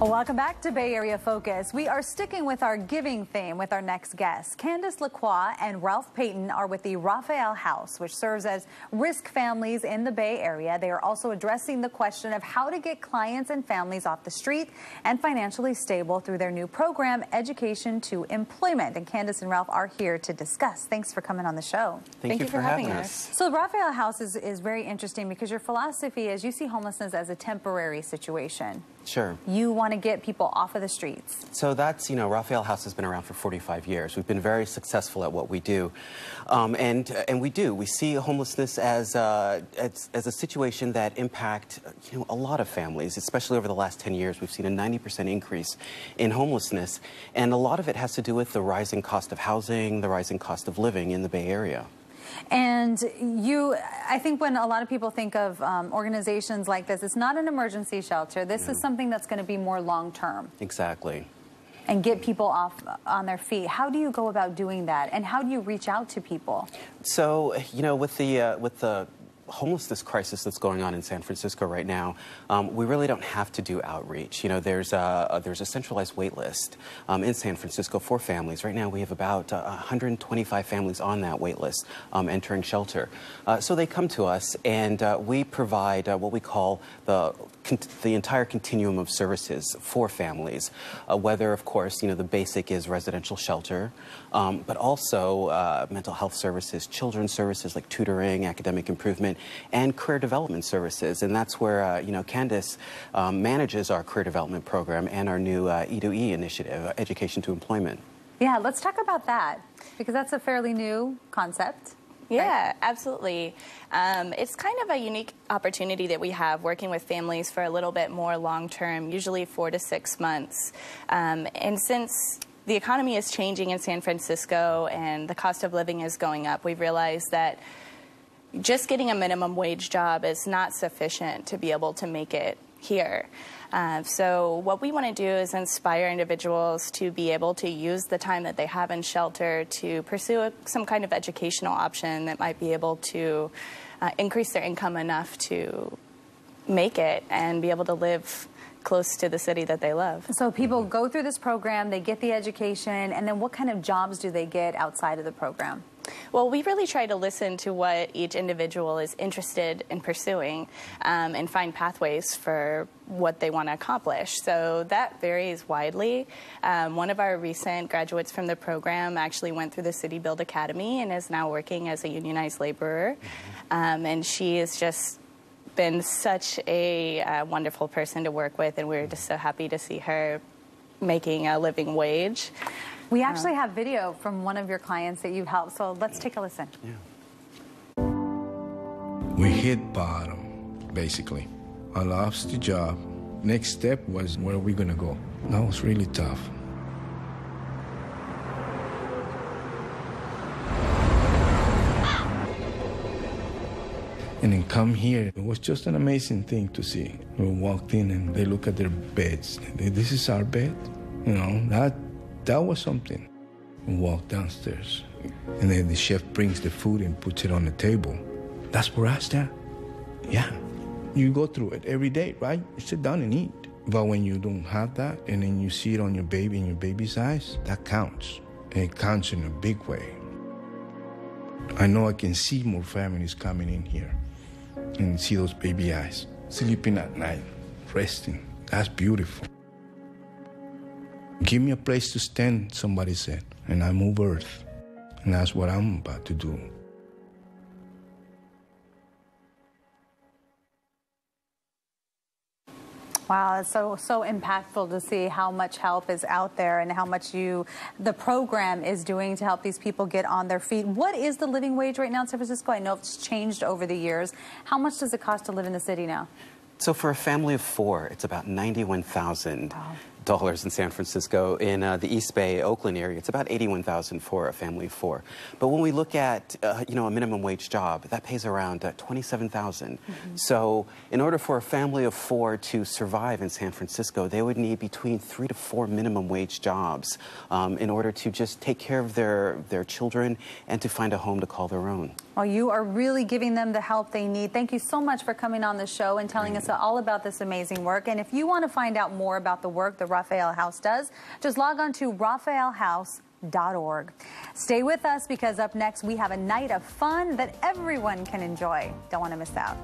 Well, welcome back to Bay Area Focus. We are sticking with our giving theme with our next guests. Candace Lacroix and Ralph Payton are with the Raphael House, which serves as risk families in the Bay Area. They are also addressing the question of how to get clients and families off the street and financially stable through their new program, Education to Employment. And Candace and Ralph are here to discuss. Thanks for coming on the show. Thank you for having us. So the Raphael House is very interesting because your philosophy is you see homelessness as a temporary situation. Sure. You want to get people off of the streets. So that's, Raphael House has been around for 45 years. We've been very successful at what we do. And we see homelessness as a situation that impacts, a lot of families, especially over the last 10 years. We've seen a 90% increase in homelessness. And a lot of it has to do with the rising cost of housing, the rising cost of living in the Bay Area. And I think when a lot of people think of organizations like this, it's not an emergency shelter. This is something that's going to be more long-term. Exactly. And get people off on their feet. How do you go about doing that? And how do you reach out to people? So, with the homelessness crisis that's going on in San Francisco right now, we really don't have to do outreach. There's a centralized wait list in San Francisco for families. Right now we have about 125 families on that wait list entering shelter. So they come to us and we provide what we call the entire continuum of services for families, whether, of course, the basic is residential shelter, but also mental health services, children's services like tutoring, academic improvement, and career development services. And that's where, Candace manages our career development program and our new E2E initiative, Education to Employment. Yeah, let's talk about that, because that's a fairly new concept. Yeah, absolutely. It's kind of a unique opportunity that we have working with families for a little bit more long-term, usually 4 to 6 months. And since the economy is changing in San Francisco and the cost of living is going up, we've realized that just getting a minimum wage job is not sufficient to be able to make it here. So what we want to do is inspire individuals to be able to use the time that they have in shelter to pursue some kind of educational option that might be able to increase their income enough to make it and be able to live close to the city that they love. So people go through this program, they get the education, and then what kind of jobs do they get outside of the program? Well, we really try to listen to what each individual is interested in pursuing and find pathways for what they want to accomplish. So that varies widely. One of our recent graduates from the program actually went through the City Build Academy and is now working as a unionized laborer. And she has just been such a wonderful person to work with, and we're just so happy to see her making a living wage. We actually have video from one of your clients that you've helped, so let's take a listen. Yeah. We hit bottom, basically. I lost the job. Next step was, where are we gonna go? That was really tough. And then come here, it was just an amazing thing to see. We walked in and they look at their beds. This is our bed? That was something. We walk downstairs, and then the chef brings the food and puts it on the table. That's where I stand. Yeah. You go through it every day, right? You sit down and eat. But when you don't have that, and then you see it on your baby, in your baby's eyes, that counts. And it counts in a big way. I know I can see more families coming in here and see those baby eyes, sleeping at night, resting. That's beautiful. Give me a place to stand, somebody said, and I move earth. And that's what I'm about to do. Wow, it's so impactful to see how much help is out there and how much the program is doing to help these people get on their feet. What is the living wage right now in San Francisco? I know it's changed over the years. How much does it cost to live in the city now? So for a family of 4, it's about $91,000. Wow. in San Francisco. In the East Bay, Oakland area, it's about $81,000 for a family of four. But when we look at, you know, a minimum wage job, that pays around $27,000. So in order for a family of four to survive in San Francisco, they would need between 3 to 4 minimum wage jobs in order to just take care of their children and to find a home to call their own. Well, you are really giving them the help they need. Thank you so much for coming on the show and telling us all about this amazing work. And if you want to find out more about the work the Raphael House does, just log on to raphaelhouse.org. Stay with us because up next we have a night of fun that everyone can enjoy. Don't want to miss out.